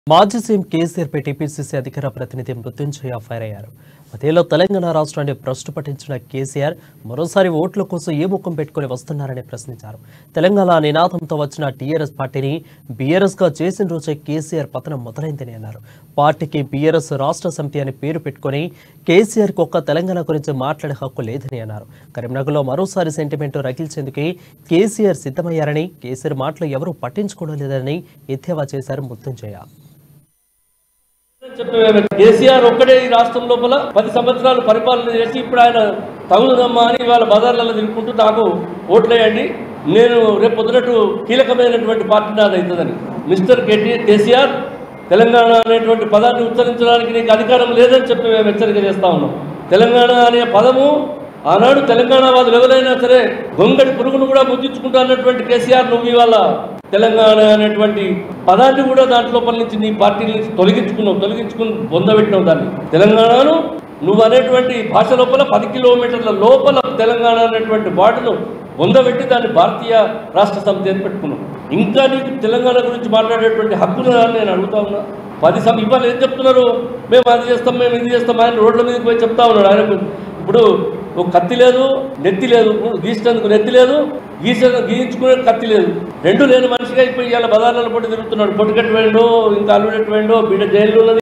మాజీ సీఎం కేసీఆర్ పై టీపీసీసీ అధికార ప్రతినిధి మృత్యుంజయ ఫైర్ అయ్యారు. మధ్యలో తెలంగాణ రాష్ట్రాన్ని భ్రష్టు పట్టించిన కేసీఆర్ మరోసారి ఓట్ల కోసం ఏ ముఖం పెట్టుకుని వస్తున్నారని ప్రశ్నించారు. తెలంగాణ నినాదంతో వచ్చిన టీఆర్ఎస్ పార్టీని బీఆర్ఎస్ గా చేసిన రోజే కేసీఆర్ పతనం మొదలైందని అన్నారు. పార్టీకి బీఆర్ఎస్ రాష్ట్ర సమితి అని పేరు పెట్టుకుని కేసీఆర్ కు ఒక్క తెలంగాణ గురించి మాట్లాడే హక్కు లేదని అన్నారు. కరీంనగర్లో మరోసారి సెంటిమెంట్ రగిల్చేందుకే కేసీఆర్ సిద్ధమయ్యారని, కేసీఆర్ మాటలు ఎవరూ పట్టించుకోవడం లేదని ఎద్దేవా చేశారు మృత్యుంజయ. కేసీఆర్ ఒక్కడే ఈ రాష్ట్రం లోపల 10 సంవత్సరాలు పరిపాలన చేసి ఇప్పుడు ఆయన తగులుదమ్మా అని వాళ్ళ బజార్లలో తిరుగుకుంటూ నాకు ఓట్లేయండి, నేను రేపు పొద్దునట్టు కీలకమైనటువంటి పార్టీ నాది అవుతుందని. మిస్టర్ కేసీఆర్, తెలంగాణ అనేటువంటి పదాన్ని ఉచ్చరించడానికి నీకు అధికారం లేదని చెప్పి మేము హెచ్చరిక చేస్తా ఉన్నాం. తెలంగాణ అనే పదము ఆనాడు తెలంగాణ వాదులు ఎవరైనా సరే గొంగడి పురుగును కూడా ముద్దించుకుంటా అన్నటువంటి కేసీఆర్, నువ్వు ఇవాళ తెలంగాణ అనేటువంటి పదాన్ని కూడా దాంట్లోపల నుంచి నీ పార్టీ నుంచి తొలగించుకుని పొందబెట్టినావు. దాన్ని తెలంగాణను నువ్వు అనేటువంటి భాష లోపల 10 కిలోమీటర్ల లోపల తెలంగాణ అనేటువంటి వార్డును పొందబెట్టి దాన్ని భారతీయ రాష్ట్ర సమితి అని పెట్టుకున్నావు. ఇంకా నీకు తెలంగాణ గురించి మాట్లాడేటువంటి హక్కును నేను అడుగుతా ఉన్నా. 10 ఇవాళ ఏం చెప్తున్నారు, మేము అది చేస్తాం, మేము ఇది చేస్తాం. ఆయన రోడ్ల మీదకి పోయి చెప్తా ఉన్నాడు. ఆయనకు ఇప్పుడు ఒక కత్తి లేదు, నెత్తి లేదు, గీసేందుకు నెత్తి లేదు, గీయించుకునే కత్తి లేదు, రెండు లేని మనిషిగా ఇప్పుడు ఇవాళ బజార్లలో పట్టి తిరుగుతున్నాడు. పొట్టుకట్టు వేయండో, ఇంకా అల్లుడెట్టు వేయండో, బిడ్డ జైల్లో ఉన్నది.